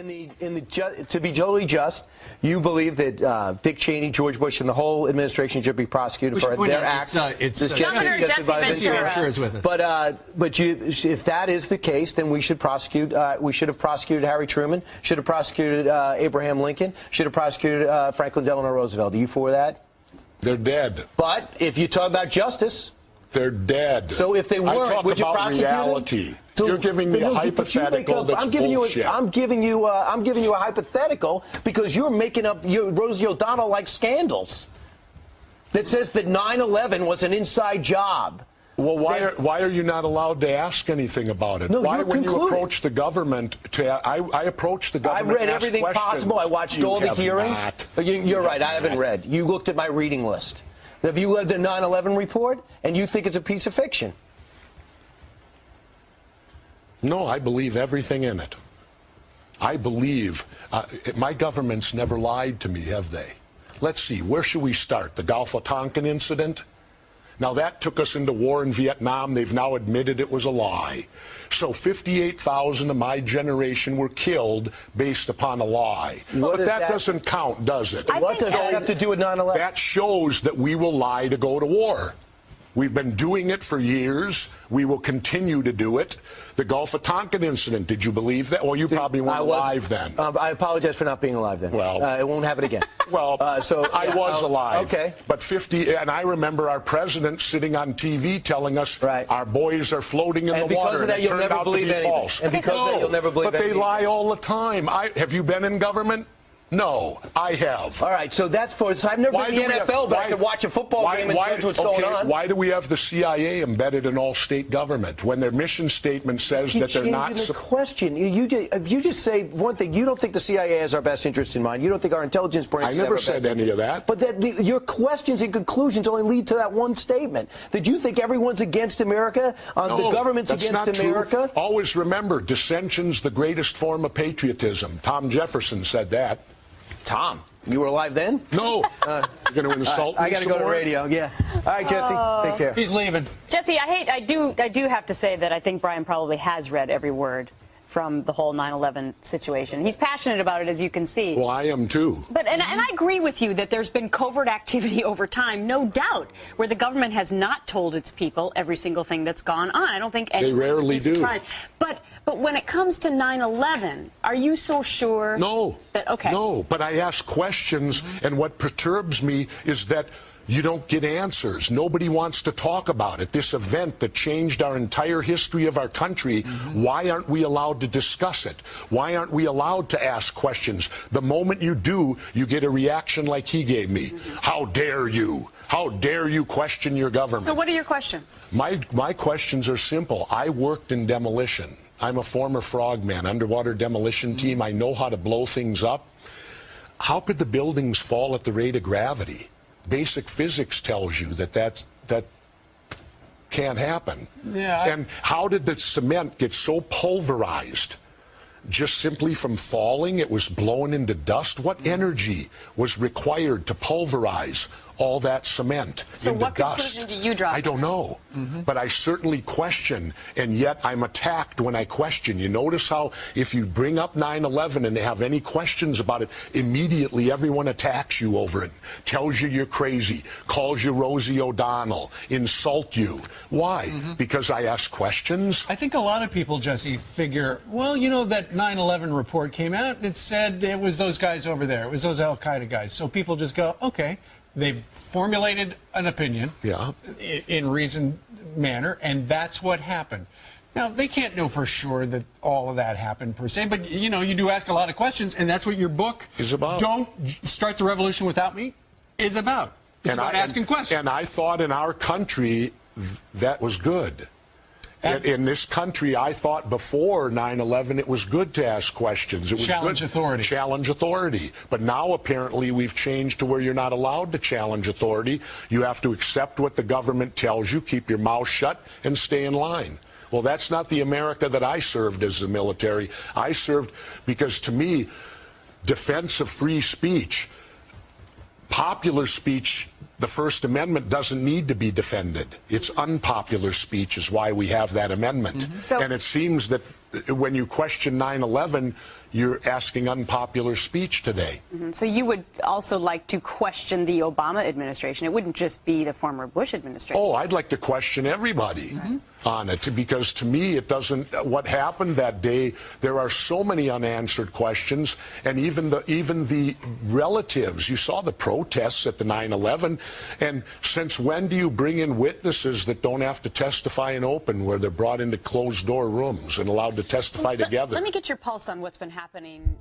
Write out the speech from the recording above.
to be totally just, you believe that Dick Cheney, George Bush, and the whole administration should be prosecuted for their act. It's Governor Jesse Ventura is with it. But if that is the case, then we should prosecute. We should have prosecuted Harry Truman. Should have prosecuted Abraham Lincoln. Should have prosecuted Franklin Delano Roosevelt. Are you for that? They're dead. But if you talk about justice, they're dead. So if they weren't, would you prosecute reality. Them? You're giving me a hypothetical that's bullshit. I'm giving you a hypothetical because you're making up Rosie O'Donnell-like scandals that says that 9/11 was an inside job. Well, why are you not allowed to ask anything about it? No, why, when concluded. you approach the government, I approach the government. I read everything possible. I watched all the hearings. You're right. I haven't read. You looked at my reading list. Have you read the 9/11 report and you think it's a piece of fiction? No, I believe everything in it. I believe my government's never lied to me, have they? Let's see, where should we start? The Gulf of Tonkin incident? Now that took us into war in Vietnam. They've now admitted it was a lie. So 58,000 of my generation were killed based upon a lie. But that doesn't count, does it? What does that have to do with 9/11? That shows that we will lie to go to war. We've been doing it for years. We will continue to do it. The Gulf of Tonkin incident, did you believe that? Well, you probably weren't alive then. I apologize for not being alive then. Well, it won't happen again. Well, I was alive. Okay. But and I remember our president sitting on TV telling us our boys are floating in the water. Because of that, you'll never believe anything. False. And because of that, you'll never believe anything. But they lie all the time. Have you been in government? No, I have. All right, so that's so I've never been in the NFL, but I could watch a football game and judge what's going on. Why do we have the CIA embedded in all state government when their mission statement says that they're not? The question. If you just say one thing, you don't think the CIA has our best interest in mind. You don't think our intelligence branch. I never said any of that. But your questions and conclusions only lead to that one statement. That you think everyone's against America, the government's against America. True. Always remember, dissension's the greatest form of patriotism. Tom Jefferson said that. Tom, you were alive then? No. You're going to insult me. I got to go to radio. Yeah. All right, Jesse. Take care. He's leaving. Jesse, I do have to say that I think Brian probably has read every word from the whole 9/11 situation. He's passionate about it, as you can see. Well, I am too. But and I agree with you that there's been covert activity over time, no doubt, where the government has not told its people every single thing that's gone on. I don't think anyone they rarely is surprised. do. But when it comes to 9/11, are you so sure? No. No, but I ask questions, and what perturbs me is that you don't get answers. Nobody wants to talk about it. This event that changed our entire history of our country, why aren't we allowed to discuss it? Why aren't we allowed to ask questions? The moment you do, you get a reaction like he gave me. How dare you? How dare you question your government? So what are your questions? My questions are simple. I worked in demolition. I'm a former frogman, underwater demolition team. I know how to blow things up. How could the buildings fall at the rate of gravity? Basic physics tells you that can't happen. Yeah. And how did the cement get so pulverized? Just simply from falling, it was blown into dust. What energy was required to pulverize all that cement into what dust? Conclusion do you draw? I don't know, but I certainly question, and yet I'm attacked when I question. You notice how if you bring up 9/11 and have any questions about it, immediately everyone attacks you over it, tells you you're crazy, calls you Rosie O'Donnell, insult you. Why? Because I ask questions? I think a lot of people, Jesse, figure, well, you know, that 9/11 report came out, it said it was those guys over there, it was those Al-Qaeda guys. So people just go, okay. They've formulated an opinion in reasoned manner, and that's what happened. Now, they can't know for sure that all of that happened per se, but, you know, you do ask a lot of questions, and that's what your book is about. Don't Start the Revolution Without Me is about. It's about asking questions. And I thought in our country that was good. In this country, I thought before 9/11 it was good to ask questions. It was challenge good. Authority. Challenge authority. But now apparently we've changed to where you're not allowed to challenge authority. You have to accept what the government tells you, keep your mouth shut, and stay in line. Well, that's not the America that I served as the military. I served because, to me, defense of free speech, popular speech, the First Amendment doesn't need to be defended. It's unpopular speech is why we have that amendment. And it seems that when you question 9/11, you're asking unpopular speech today. So you would also like to question the Obama administration. It wouldn't just be the former Bush administration. Oh, I'd like to question everybody on it, because to me it doesn't, what happened that day, there are so many unanswered questions, and even the relatives, you saw the protests at the 9/11, and since when do you bring in witnesses that don't have to testify in open, where they're brought into closed door rooms and allowed to testify together? Let me get your pulse on what's been happening